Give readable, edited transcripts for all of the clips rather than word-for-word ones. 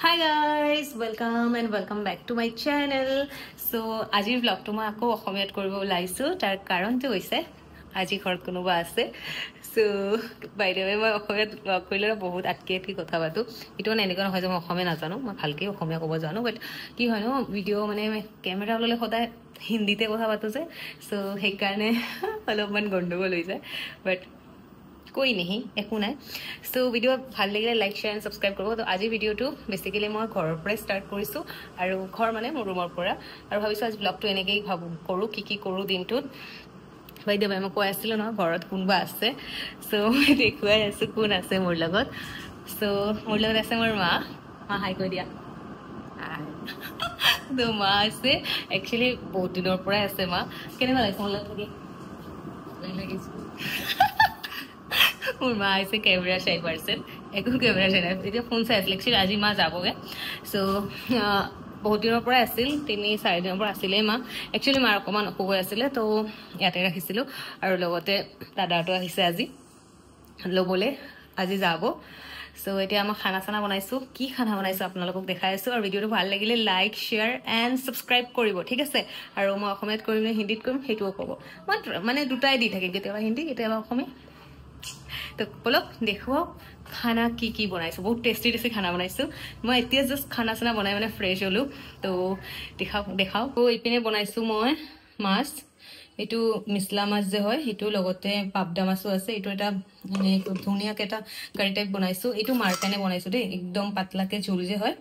Hi guys, welcome back to my channel. So আজি vlogটো মই আকৌ অসমীয়াত কৰিব ওলাইছো তাৰ কাৰণটো হৈছে আজি ঘৰত কোনোবা আছে so by the way মই অসমীয়াত vlog কৰিলে বহুত আটকে কথা পাতো ইটো মানে এনেকুৱা নহয় যে মই অসমীয়া নাজানো মই ভালকৈ অসমীয়া ক'ব জানো বাট কি হয় ন ভিডিও মানে কেমেৰা ললে সদায় হিন্দীতে কথা পাতো যে so সেই কাৰণে অলপমান গণ্ডগোল হৈ যায় বাট कोई नहीं একো নাই সো ভিডিও ভাল লাগিলে লাইক শেয়ার এন্ড সাবস্ক্রাইব করব তো আজি ভিডিওটো বেসিক্যালি মই ঘৰৰ পৰা স্টাৰ্ট কৰিছো আৰু ঘৰ মানে মোৰ ৰুমৰ পৰা আৰু ভাবিছো আজি ব্লগটো এনেকৈ ভাবো কৰো কি কৰো দিনটোত বাইদে মই কৈ আছিল ন ঘৰত কোনবা আছে সো মই দেখুৱাই আছো কোন আছে মোৰ লগত সো মোৰ লগত আছে মোৰ মা হাই কৈ দিয়া তো মা আছে একচুয়ালি বহুত দিনৰ পৰা আছে মা কেনেকুৱা লাগিছে মোৰ লগত থাকি লাগিছে মোৰ মা আছে ক্যামেৰা চাই পাৰছেন একো ক্যামেৰা চাই নাই এতিয়া ফোন চাই আছিল একচুয়ালি আজি মা যাবগে সো বহুত দিনৰ পৰা আছিল 3-4 দিনৰ পৰা আছিলে মা একচুয়ালি মাৰ অকমান অসুখ হৈ আছিলে তো ইয়াতে ৰাখিছিলো আৰু লগতে দাদাটো আহিছে আজি লবলে আজি যাব সো এতিয়া মই খানা চানা বনাইছো কি খানা বনাইছো আপোনালোকক দেখাই আছো আৰু ভিডিওটো ভাল লাগিলে লাইক শেয়াৰ এন্ড সাবস্ক্ৰাইব কৰিব ঠিক আছে আৰু মই অসমীয়াত কৰিম নে হিন্দীত কৰিম হেতুও ক'ব মই মানে দুটাই দি থাকিম কেতিয়াবা হিন্দী কেতিয়াবা অসমীয়া तो बोलो देखो खाना की बनाइছো बहुत टेस्टी खाना बनाइছো মই এতিয়া জাস্ট খানা সানা বনাই মানে ফ্ৰেশ হলো তো দেখাও তো ইপিনে বনাইছো মই মাছ এটু মিছলা মাছ যে হয় এটু লগতে পাবদা মাছও আছে এটু এটা মানে ধুনিয়াকে এটা কারি টাইপ বনাইছো এটু মাৰ কানে বনাইছো দে একদম পাতলাকে ঝোল যে হয়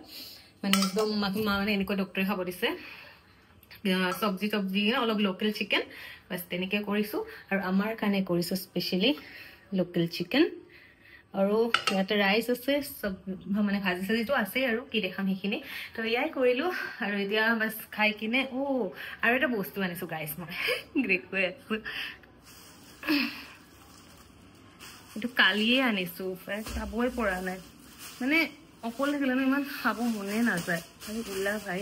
মানে একদম মা মানে এনেকৈ ডক্টৰে খাব দিছে সবজি অলপ লোকেল চিকেন বাস তেনেকে কৰিছো আৰু আমাৰ কানে কৰিছো স্পেশালি লোকেল চিকেন আৰু ইয়াতে ৰাইস আছে সব মানে ভাজি সাজিটো আছে আৰু কি দেখাম হিখিনি তো ইয়াই কৰিলো আৰু এতিয়া বাস খাই কিনে ও আৰু এটা বস্তু আনিছো গাইস মই গ্ৰেট কৈ আছো এটো কালিয়ে আনিছো চাবই পৰা নাই মানে অকল থাকিলে ইমান খাব মনে নাযায় আৰু উল্লা ভাই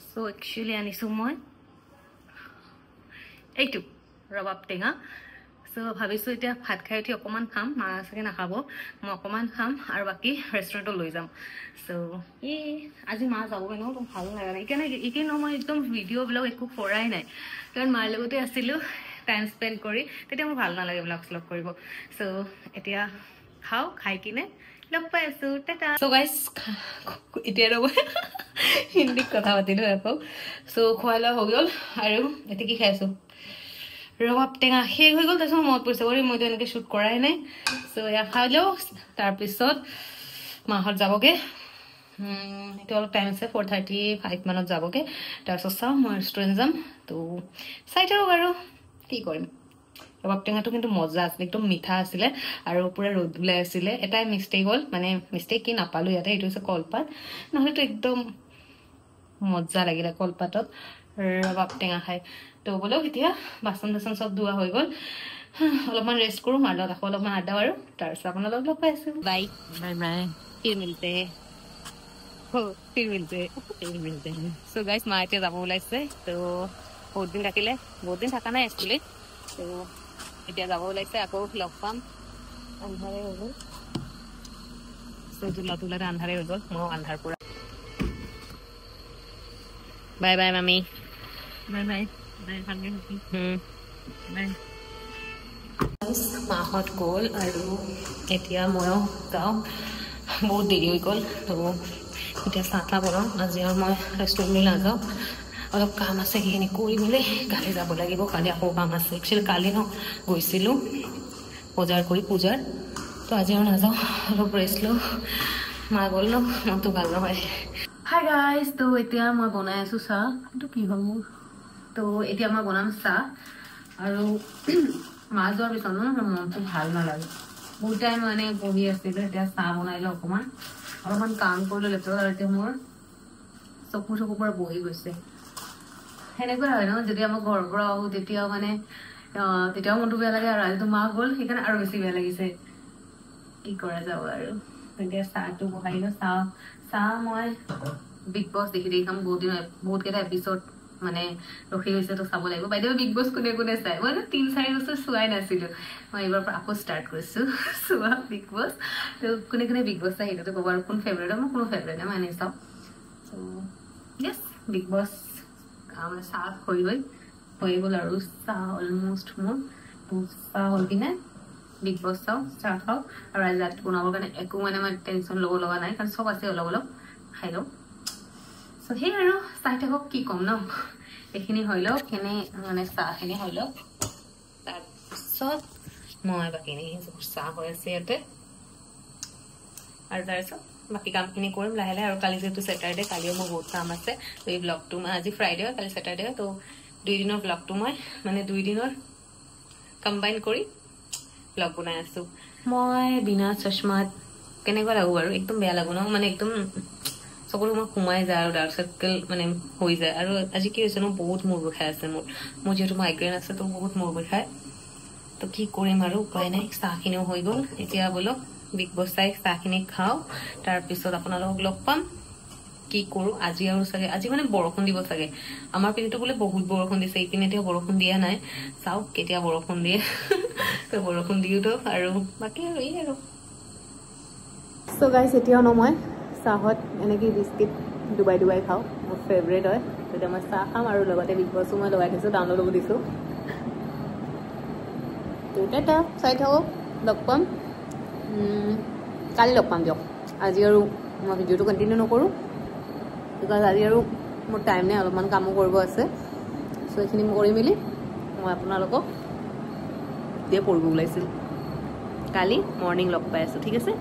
সো একচুয়ালি আনিছো মই এইটো ৰবাব টেঙা সো ভাবিছো এতিয়া ভাত খাই উঠি অকমান খাম মা সাকে নাখাব মই অকমান খাম আৰু বাকি ৰেষ্টুৰেণ্টত লৈ যাম সো আজি মা যাব ন তো ভাল লাগা নাই কেনে একে ন মই একদম ভিডিও ব্লগ একো কৰাই নাই কাৰণ মাৰ লগতে আছিলো টাইম স্পেন্ড কৰি তেতিয়া মোৰ ভাল নালাগে ব্লগ কৰিব সো এতিয়া খাও খাই কিনে লগ পাই আছো টাটা সো গাইস এতিয়া ৰব হিন্দী কথা পাতিলো আকৌ সো খোৱালা হৈ গল আৰু এতিয়া কি খাইছো ৰবাব টেঙা শেষ হৈ গল তাৰপিছত মত পৰিছে কৰি মই এনেকৈ শ্বুট কৰাই নাই সো এয়া খাই লওঁ তাৰপিছত মাহত যাবগে এটা অলপ টাইম আছে 4:35 মানত যাবগে তাৰপিছত চাওঁ মই ৰেষ্টুৰেণ্ট যাম তো চাই থাকক আৰু কি কৰিম ৰবাব টেঙাটো কিন্তু মজা আছিল একদম মিঠা আছিলে আৰু পুৰা ৰ'দ ওলাই আছিলে এটাই মিষ্টেক হ'ল মানে মিষ্টেক কি নাপালো ইয়াতে এইটো হৈছে কলপাত নহ'লেতো একদম মজা লাগিলে কলপাতত ৰবাব টেঙা খাই তো বলো এতিয়া বাসন সব ধোৱা হৈ গল অলপমান ৰেষ্ট কৰো মাৰ লগত আকৌ অলপমান আড্ডা আৰু তাৰপিছত আপোনাৰ লগ পাই আছো বাই বাই বাই फिर मिलते हैं फिर मिलते हैं सो गाइस মা এতিয়া যাব ওলাইছে তো বহুত দিন থাকিলে বহুত দিন থাকা নাই একচুয়ালি তো এতিয়া যাব ওলাইছে আকৌ লগ পাম আন্ধাৰে হৈ গল সো তুলাতে আন্ধাৰে হৈ গল মই আন্ধাৰ পৰা বাই বাই মামি বাই বাই মাহত গ'ল আৰু এতিয়া ময়ো যাওঁ বহুত দেৰি হৈ গ'ল তো এতিয়া চাহ বনাওঁ আজি আৰু মই ৰেষ্টুৰেণ্টলৈ নাযাওঁ অলপ কাম আছে সেইখিনি কৰি মেলি কালি যাব লাগিব কালি আকৌ কাম আছে একচুৱেলি কালি ন গৈছিলোঁ বজাৰ কৰি পূজাৰ তো আজি আৰু নাযাওঁ অলপ ৰেষ্ট লওঁ মা গ'ল ন মনটো ভাল নহয় হাই গাইজ তো এতিয়া মই বনাই আছো চাহ এইটো কি হ'ল মোৰ তো এতিয়া মই বনাম চাহ আৰু মাছ যোৱাৰ পিছত ন মনটো ভাল নালাগে বহুত টাইম মানে বহি আছিলোঁ এতিয়া চাহ বনাই লওঁ অলপমান কাম কৰিলোঁ লেপটপত আৰু এতিয়া মোৰ চকু পৰা বহি গৈছে সেনেকুৱা হয় ন যেতিয়া মই ঘৰৰ পৰা আহোঁ তেতিয়াও মানে তেতিয়াও মনটো বেয়া লাগে আৰু আজিতো মা গ'ল সেইকাৰণে আৰু বেছি বেয়া লাগিছে কি কৰা যাব আৰু এতিয়া চাহটো বহাই লওঁ চাহ মই বিগ বছ দেখি খাম বহুত কেইটা এপিছড মানে ৰখি গৈছে তো চাব লাগিব বাইদেউ বিগ বছ কোনে কোনে চাই মই 3-4 বছৰ চোৱাই নাছিলোঁ মই এইবাৰ পৰা আকৌ ষ্টাৰ্ট কৰিছোঁ চোৱা বিগ বছ তো কোনে কোনে বিগ বছ চাই সেইটোতো ক'ব আৰু কোন ফেভৰেট মোৰ কোনো ফেভৰেট নাই মই এনেই চাওঁ চ' য়েছ বিগ বছ মানে চাহ হৈ গ'ল আৰু চাহ অলমষ্ট মোৰ চাহ হ'ল কিনে বিগ বছ চাওঁ চাহ খাওঁ আৰু আজি ৰাতি বনাবৰ কাৰণে একো মানে মই টেনশ্যন ল'ব লগা নাই কাৰণ চব আছে অলপ অলপ খাই লওঁ চ' সেই আৰু চাই থাকক কি ক'ম ন এইখিনি হৈ লওক কেনে মানে চাহখিনি হৈ লওক তাৰপিছত মই বাকীখিনি চাহ হৈ আছে ইয়াতে আৰু তাৰপিছত বাকী কামখিনি কৰিম লাহে লাহে আৰু কালি যিহেতু ছেটাৰডে কালিও মোৰ বহুত কাম আছে তো এই ব্লগটো মই আজি ফ্ৰাইডে হয় কালি ছেটাৰডে হয় তো 2 দিনৰ ব্লগটো মই মানে 2 দিনৰ কম্বাইন কৰি ব্লগ বনাই আছোঁ মই বিনা চশমাত কেনেকুৱা লাগো বাৰু একদম বেয়া লাগো ন মানে একদম চকুটো মই সোমাই যায় আৰু ডাৰ্ক চাৰ্কেল মানে হৈ যায় আৰু আজি কি হৈছে ন বহুত মূৰ বিষাই আছে মোৰ যিহেতু মাইগ্ৰেইন আছে তো বহুত মূৰ বিষায় তো কি কৰিম আৰু উপায় নাই চাহখিনিও হৈ গ'ল এতিয়া বোলো বিগ বছ চাই চাহখিনি খাওঁ তাৰপিছত আপোনালোকক লগ পাম কি কৰোঁ আজি আৰু চাগে আজি মানে বৰষুণ দিব চাগে আমাৰ পিনেতো বোলে বহুত বৰষুণ দিছে এইপিনে এতিয়া বৰষুণ দিয়া নাই চাওক কেতিয়া বৰষুণ দিয়ে তো বৰষুণ দিওঁতো আৰু বাকী আৰু এই আৰু চ' গাইছ এতিয়াও ন মই চাহত এনেকৈ বিস্কিট ডুবাই খাওঁ মোৰ ফেভৰেট হয় তেতিয়া মই চাহ খাম আৰু লগতে বিগ বছো মই লগাই থৈছোঁ ডাউনলোড কৰিব দিছোঁ দুটা চাই থাকক লগ পাম কালি লগ পাম দিয়ক আজি আৰু মই ভিডিঅ'টো কণ্টিনিউ নকৰোঁ বিকজ আজি আৰু মোৰ টাইম নাই অলপমান কামো কৰিব আছে চ' এইখিনি কৰি মেলি মই আপোনালোকক এতিয়া পঢ়িব ওলাইছিল কালি মৰ্ণিং লগ পাই আছোঁ ঠিক আছে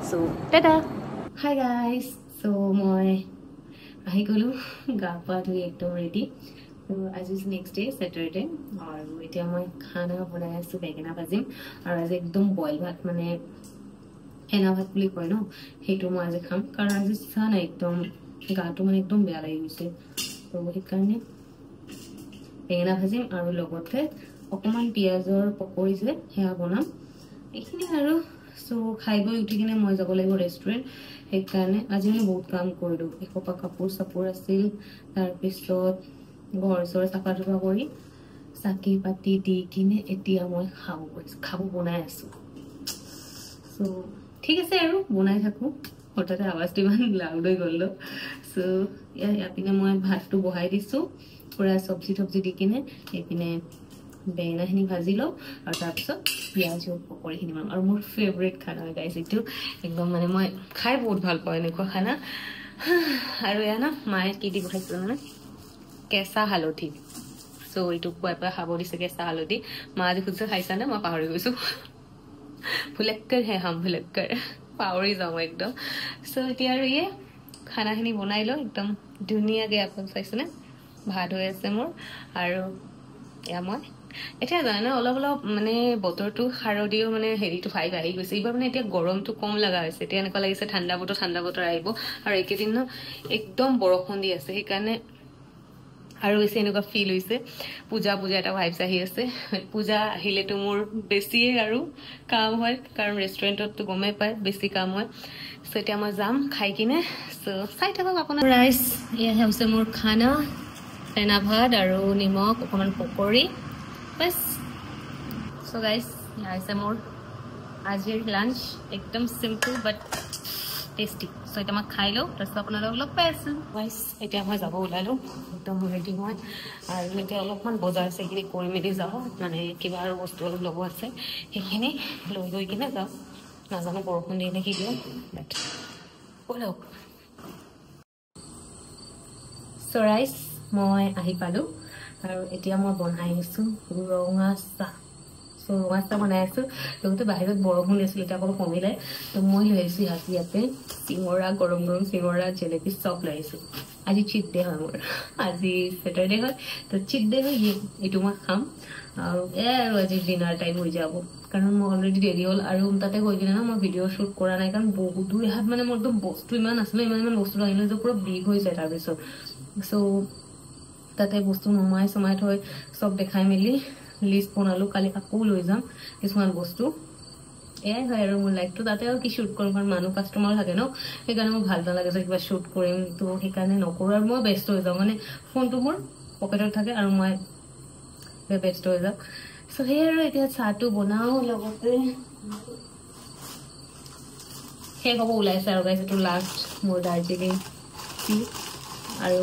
চ' টাটা হাই গাইজ চ' মই আহি গ'লোঁ গা পা ধুই একদম ৰেডি আজি নেক্সট ডে ছেটাৰডে আৰু এতিয়া মই খানা বনাই আছোঁ বেঙেনা ভাজিম আৰু আজি একদম বইল ভাত মানে হেনা ভাত বুলি কয় ন সেইটো মই আজি খাম কাৰণ আজি চা নাই একদম গাটো মানে একদম বেয়া লাগি গৈছে তো সেইকাৰণে বেঙেনা ভাজিম আৰু লগতে অকণমান পিঁয়াজৰ পকৰি যে সেয়া বনাম এইখিনি আৰু চ' খাই বৈ উঠি কিনে মই যাব লাগিব ৰেষ্টুৰেণ্ট সেইকাৰণে আজি মানে বহুত কাম কৰিলোঁ এসোপা কাপোৰ চাপোৰ আছিল তাৰপিছত ঘৰ চৰ চাফা চুফা কৰি চাকি পাতি দি কিনে এতিয়া মই খাব বনাই আছোঁ চ' ঠিক আছে আৰু বনাই থাকোঁ হঠাতে আৱাজটো ইমান লাউড হৈ গ'ল চ' ইয়াপিনে মই ভাতটো বহাই দিছোঁ পূৰা চব্জি দি কিনে এইপিনে বেঙেনাখিনি ভাজি লওঁ আৰু তাৰপিছত পিঁয়াজৰ পকৰিখিনি বনাম আৰু মোৰ ফেভৰেট খানা গাইছ এইটো একদম মানে মই খাই বহুত ভাল পাওঁ এনেকুৱা খানা আৰু এয়া ন মায়ে কি দি পঠাইছিলে মানে কেঁচা হালধি চ' এইটো খুৱাই পেলাই খাব দিছে কেঁচা হালধি মা আজি খুদছে খাইছানে মই পাহৰি গৈছোঁ ভুলেক্কৰ হে হাম ভুলেক্কৰ পাহৰি যাওঁ একদম চ' এতিয়া আৰু ইয়ে খানাখিনি বনাই লওঁ একদম ধুনীয়াকৈ আপোনাক চাইছেনে ভাত হৈ আছে মোৰ আৰু এয়া মই এতিয়া জানে অলপ মানে বতৰটো শাৰদীয় মানে হেৰিটো ভাইব আহি গৈছে এইবাৰ মানে এতিয়া গৰমটো কম লগা হৈছে এতিয়া এনেকুৱা লাগিছে ঠাণ্ডা বতৰ আহিব আৰু এইকেইদিন ন একদম বৰষুণ দি আছে সেইকাৰণে আৰু বেছি এনেকুৱা ফিল হৈছে পূজা এটা ভাইবছ আহি আছে পূজা আহিলেতো মোৰ বেছিয়ে আৰু কাম হয় কাৰণ ৰেষ্টুৰেণ্টততো গমেই পায় বেছি কাম হয় চ' এতিয়া মই যাম খাই কিনে চ' চাই থাকক আপোনাৰ ৰাইচ এয়া হৈছে মোৰ খানা টেনা ভাত আৰু নিমখ অকণমান পকৰি বাছ চ' গাইজ এয়া হৈছে মোৰ আজিৰ লাঞ্চ একদম চিম্পল বাট টেষ্টি চ' এতিয়া মই খাই লওঁ তাৰপিছত আপোনালোকক লগ পাই আছোঁ গাইজ এতিয়া মই যাব ওলালোঁ একদম ৰেডি মই আৰু এতিয়া অলপমান বজাৰ আছে সেইখিনি কৰি মেলি যাওঁ মানে কিবা আৰু বস্তু অলপ ল'ব আছে সেইখিনি লৈ গৈ কিনে যাওঁ নাজানো বৰষুণ দিয়ে নে কি দিওঁ বাট ওলাওক চ' ৰাইজ মই আহি পালোঁ আৰু এতিয়া মই বনাই আছোঁ ৰঙা চাহ চ' ৰঙা চাহ বনাই আছোঁ লগতে বাহিৰত বৰষুণ দিছিলোঁ এতিয়া অকণ কমিলে তো মই লৈ আহিছোঁ ইয়াতে চিঙৰা গৰম চিঙৰা জেলেপি চব লৈ আহিছোঁ আজি চিট ডে হয় মোৰ আজি ছেটাৰডে হয় তো চিট ডে হয় এইটো মই খাম আৰু আৰু আজি ডিনাৰ টাইম হৈ যাব কাৰণ মই অলৰেডি দেৰি হ'ল আৰু তাতে গৈ কিনে ন মই ভিডিঅ' শ্বুট কৰা নাই কাৰণ বহুত দূৰ হাত মানে মোৰ একদম বস্তু ইমান আছিলে ইমান বস্তু আহিলে যে পুৰা বিগ হৈ যায় তাৰপিছত চ' তাতে বস্তু নমাই থৈ চব দেখাই মেলি লিষ্ট বনালোঁ কালি আকৌ লৈ যাম কিছুমান বস্তু এয়াই হয় আৰু মোৰ লাইফটো তাতে আৰু কি শ্বুট কৰিম কাৰণ মানুহ কাষ্টমাৰ থাকে ন সেইকাৰণে মোৰ ভাল নালাগে যে কিবা শ্বুট কৰিম তো সেইকাৰণে নকৰোঁ আৰু মই ব্যস্ত হৈ যাওঁ মানে ফোনটো মোৰ পকেটত থাকে আৰু মই ব্যস্ত হৈ যাওঁ চ' সেয়ে আৰু এতিয়া চাহটো বনাওঁ লগতে শেষ হ'ব ওলাইছে আৰু গাইছ এইটো লাষ্ট মোৰ দাৰ্জিলিং আৰু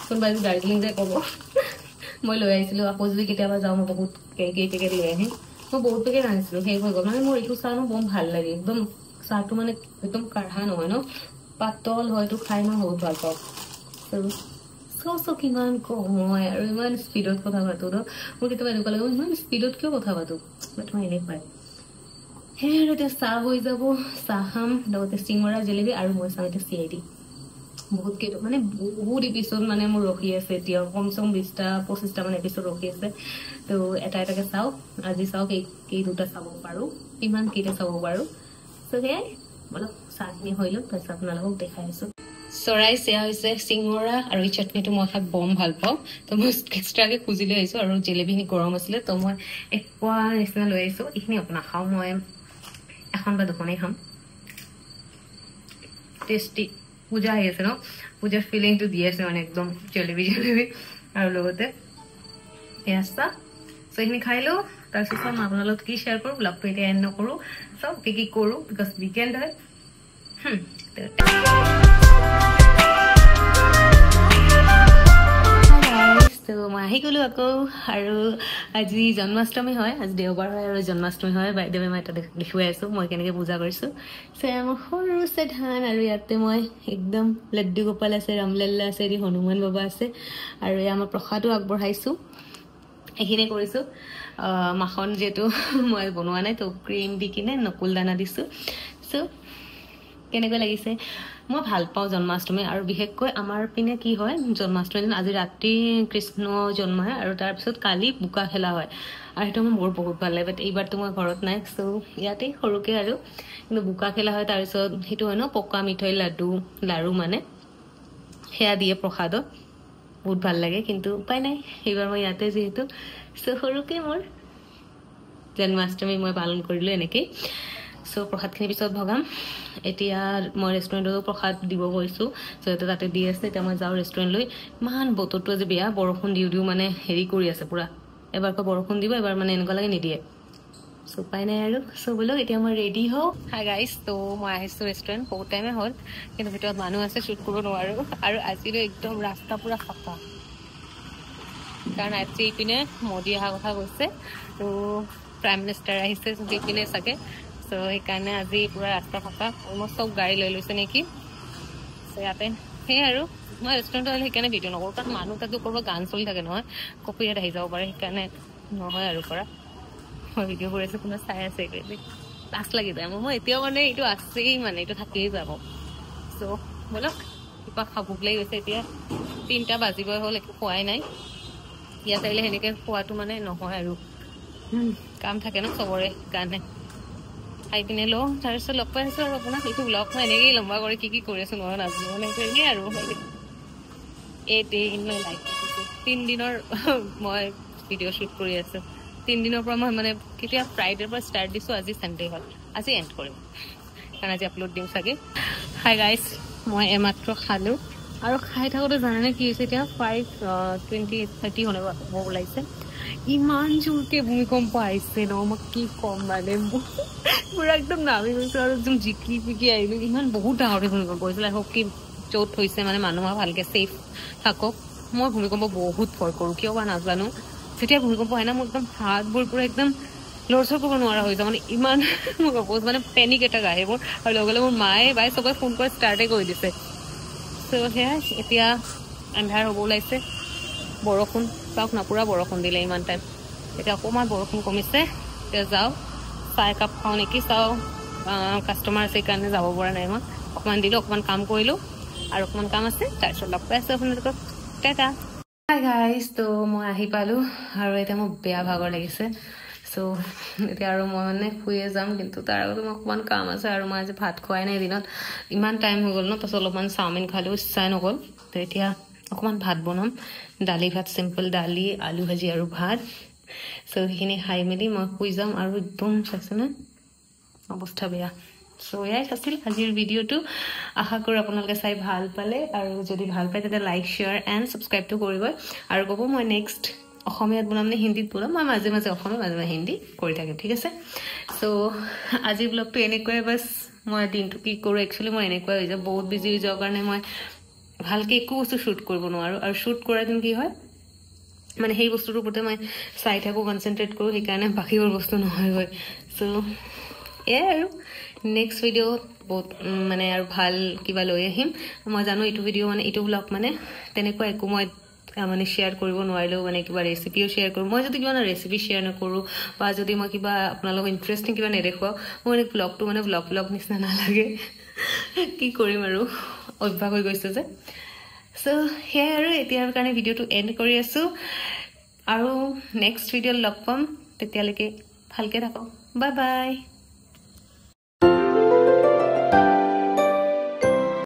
কোনোবাই দাৰ্জিলিং যে ক'ব মই লৈ আহিছিলোঁ আকৌ যদি কেতিয়াবা যাওঁ মই বহুত কেই লৈ আহিম মই বহুত পেকেট আনিছিলোঁ শেষ হৈ গ'ল মানে মোৰ এইটো চাহ মোৰ বহুত ভাল লাগে একদম চাহটো মানে একদম কাঢ়া নহয় ন পাতল হয়তো খাই মই বহুত ভাল পাওঁ চ' কিমান কম হয় আৰু ইমান স্পীডত কথা পাতোঁ ন মোৰ কেতিয়াবা এনেকুৱা লাগে ইমান স্পীডত কিয় কথা পাতোঁ বাট মই এনেকুৱাই সেই আৰু এতিয়া চাহ হৈ যাব চাহ খাম লগতে চিঙৰা জেলেবি আৰু মই চাওঁ এতিয়া CID বহুত কেইটা মানে বহুত এপিছড মানে মোৰ ৰখি আছে এতিয়া কমচে কম 20-25টা মান এপিছড ৰখি আছে তো এটা এটাকে চাওঁ আজি চাওক এই দুটা চাব পাৰোঁ কিমান কেইটা চাব পাৰোঁ চ' সেয়াই অলপ চাহখিনি হৈ লওক তাৰপিছত আপোনালোকক দেখাই আছোঁ চৰাই সেয়া হৈছে চিঙৰা আৰু এই চাটনিটো মই খাই বম ভাল পাওঁ তো মই এক্সট্ৰাকে খুজি লৈ আহিছোঁ আৰু জেলেবিখিনি গৰম আছিলে তো মই এপোৱা নিচিনা লৈ আহিছোঁ এইখিনি নাখাওঁ মই এখন বা দুখনেই খাম টেষ্টি পূজা আহি আছে ন পূজাৰ ফিলিংটো দি আছে মানে একদম জেলেবি আৰু লগতে এয়া চাহ চ' এইখিনি খাই লওঁ তাৰপিছত মই আপোনালোক কি শ্বেয়াৰ কৰোঁ ব্লগটো এতিয়া এণ্ড নকৰোঁ চব কি কৰোঁ বিকজ উইকেণ্ড হয় মই আহি গ'লো আকৌ আৰু আজি জন্মাষ্টমী হয় আজি দেওবাৰ হয় আৰু জন্মাষ্টমী হয় বাইদেৱে মই এটা দেখুৱাই আছোঁ মই কেনেকৈ পূজা কৰিছোঁ মোৰ সৰুছে ধান আৰু ইয়াতে মই একদম লাড্ডু গোপাল আছে ৰামলাল্লা আছে এৰি হনুমান বাবা আছে আৰু এয়া মই প্ৰসাদো আগবঢ়াইছোঁ এইখিনি কৰিছোঁ মাখন যিহেতু মই বনোৱা নাই তো ক্ৰীম দি কিনে নকুল দানা দিছোঁ চ' কেনেকৈ লাগিছে মই ভাল পাওঁ জন্মাষ্টমী আৰু বিশেষকৈ আমাৰ পিনে কি হয় জন্মাষ্টমী দিন আজি ৰাতি কৃষ্ণ জন্ম হয় আৰু তাৰপিছত কালি বোকা খেলা হয় আৰু সেইটো মোৰ বহুত ভাল লাগে বাট এইবাৰতো মই ঘৰত নাই চ' ইয়াতেই সৰুকৈ আৰু কিন্তু বোকা খেলা হয় তাৰপিছত সেইটো হয় ন পকা মিঠৈ লাড়ু মানে সেয়া দিয়ে প্ৰসাদত বহুত ভাল লাগে কিন্তু উপায় নাই এইবাৰ মই ইয়াতে যিহেতু চ' সৰুকৈ মোৰ জন্মাষ্টমী মই পালন কৰিলোঁ এনেকেই চ' প্ৰসাদখিনি পিছত ভগাম এতিয়া মই ৰেষ্টুৰেণ্টতো প্ৰসাদ দিব গৈছোঁ চ' তাতে দি আছে এতিয়া মই যাওঁ ৰেষ্টুৰেণ্টলৈ ইমান বতৰটো আজি বেয়া বৰষুণ দিওঁ মানে হেৰি কৰি আছে পূৰা এবাৰকৈ বৰষুণ দিব এবাৰ মানে এনেকুৱা লাগে নিদিয়ে চ' উপায় নাই আৰু চ' বোলো এতিয়া মই ৰেডি হওঁ হাই গাইজ ত' মই আহিছোঁ ৰেষ্টুৰেণ্ট বহুত টাইমে হ'ল কিন্তু ভিতৰত মানুহ আছে শ্বুট কৰিব নোৱাৰোঁ আৰু আজিলৈ একদম ৰাস্তা পূৰা চাফা কাৰণ আজি এইপিনে মোদী অহা কথা কৈছে ত' প্ৰাইম মিনিষ্টাৰ আহিছে এইপিনে চাগে চ' সেইকাৰণে আজি পূৰা ৰাস্তা চাফা অলমষ্ট চব গাড়ী লৈ লৈছে নেকি চ' ইয়াতে সেয়ে আৰু মই ৰেষ্টুৰেণ্টত আহিলে সেইকাৰণে ভিডিঅ' নকৰোঁ কাৰণ মানুহ তাতো ক'ৰবাত গান চলি থাকে নহয় কপিৰাইট আহি যাব পাৰে সেইকাৰণে নহয় আৰু পৰা মই ভিডিঅ' কৰি আছোঁ কোনোবা চাই আছে লাজ লাগি যায় মই এতিয়াও মানে এইটো আছেই মানে এইটো থাকিয়েই যাব চ' ব'লক কিবা ভোক লাগি গৈছে এতিয়া 3টা বাজিবই হ'ল একো খোৱাই নাই ইয়াত আহিলে সেনেকৈ খোৱাটো মানে নহয় আৰু কাম থাকে ন চবৰে কাৰণে খাই পিনে লওঁ তাৰপিছত লগ পাই আছোঁ আৰু আপোনাক এইটো ব্লগ মই এনেকেই লম্বা কৰি কি কৰি আছোঁ নহয় নাজানো মানে এইটো এনেই আৰু এই ডে ইন মাই লাইফ 3 দিনৰ মই ভিডিঅ' শ্বুট কৰি আছোঁ 3 দিনৰ পৰা মই মানে কেতিয়া ফ্ৰাইডেৰ পৰা ষ্টাৰ্ট দিছোঁ আজি চানডে হ'ল আজি এণ্ড কৰিম কাৰণ আজি আপলোড দিম চাগে হাই গাইজ মই এমাত্ৰ খালোঁ আৰু খাই থাকোঁতে জানেনে কি হৈছে এতিয়া 5:20-30 হ'ব ওলাইছে ইমান জোৰকৈ ভূমিকম্প আহিছে ন মই কি ক'ম মানে পুৰা একদম নামি গৈছোঁ আৰু একদম জিকি আহিলোঁ ইমান বহুত ডাঙৰকৈ ভূমিকম্প হৈছিলে হওক কি য'ত হৈছে মানে মানুহ ভালকৈ ছেফ থাকক মই ভূমিকম্প বহুত ভয় কৰোঁ কিয় বা নাজানো যেতিয়া ভূমিকম্প হয় না মোৰ একদম হাতবোৰ পুৰা একদম লৰচৰ কৰিব নোৱাৰা হৈ যাওঁ মানে ইমান মানে পেনিক এটাক আহে মোৰ আৰু লগে লগে মোৰ বাই চবে ফোন কৰা ষ্টাৰ্টেই কৰি দিছে চ' সেয়াই এতিয়া আন্ধাৰ হ'ব ওলাইছে বৰষুণ চাওক না পুৰা বৰষুণ দিলে ইমান টাইম এতিয়া অকণমান বৰষুণ কমিছে এতিয়া যাওঁ চাহ একাপ খাওঁ নেকি চাওঁ কাষ্টমাৰ আছে সেইকাৰণে যাব পৰা নাই মই অকণমান দিলোঁ অকণমান কাম কৰিলোঁ আৰু অকণমান কাম আছে তাৰপিছত লগ পাই আছোঁ আপোনালোকক টাটা হাই গাইজ ত' মই আহি পালোঁ আৰু এতিয়া মোৰ বেয়া ভাগৰ লাগিছে চ' এতিয়া আৰু মই মানে শুয়ে যাম কিন্তু তাৰ আগতে মোৰ অকণমান কাম আছে আৰু মই আজি ভাত খোৱাই নাই দিনত ইমান টাইম হৈ গ'ল ন তাৰপিছত অলপমান চাওমিন খালোঁ ইচ্ছাই নগ'ল তো এতিয়া অকণমান ভাত বনাম দালি ভাত চিম্পল দালি আলু ভাজি আৰু ভাত চ' সেইখিনি খাই মেলি মই শুই যাম আৰু একদম চাইছেনে অৱস্থা বেয়া সো এয়াই আছিল আজিৰ ভিডিঅ'টো আশা কৰোঁ আপোনালোকে চাই ভাল পালে আৰু যদি ভাল পায় তেন্তে লাইক শ্বেয়াৰ এণ্ড ছাবস্ক্ৰাইবটো কৰিবই আৰু ক'ব মই নেক্সট অসমীয়াত বনাম নে হিন্দীত বনাম মই মাজে মাজে অসমীয়া মাজে মাজে হিন্দী কৰি থাকিম ঠিক আছে সো আজিৰ ব্লগটো এনেকুৱাই বাছ মই দিনটো কি কৰোঁ একচুৱেলি মই এনেকুৱাই হৈ যায় বহুত বিজি হৈ যোৱাৰ কাৰণে মই ভালকৈ একো বস্তু শ্বুট কৰিব নোৱাৰোঁ আৰু শ্বুট কৰাৰ দিন কি হয় মানে সেই বস্তুটোৰ ওপৰতে মই চাই থাকোঁ কনচেনট্ৰেট কৰোঁ সেইকাৰণে বাকীবোৰ বস্তু নহয়গৈ সো এয়াই আৰু নেক্সট ভিডিঅ'ত বহুত মানে আৰু ভাল কিবা লৈ আহিম মই জানো এইটো ভিডিঅ' মানে এইটো ব্লগ মানে তেনেকুৱা একো মই মানে শ্বেয়াৰ কৰিব নোৱাৰিলেও মানে কিবা ৰেচিপিও শ্বেয়াৰ কৰোঁ মই যদি কিবা ৰেচিপি শ্বেয়াৰ নকৰোঁ বা যদি মই কিবা আপোনালোকক ইণ্টাৰেষ্টিং কিবা নেদেখুৱাওঁ মোৰ মানে ব্লগটো মানে ব্লগ নিচিনা নালাগে কি কৰিম আৰু অভ্যাস হৈ গৈছে যে সো সেয়াই আৰু এতিয়াৰ কাৰণে ভিডিঅ'টো এণ্ড কৰি আছোঁ আৰু নেক্সট ভিডিঅ'ত লগ পাম তেতিয়ালৈকে ভালকৈ থাকক বাই বাই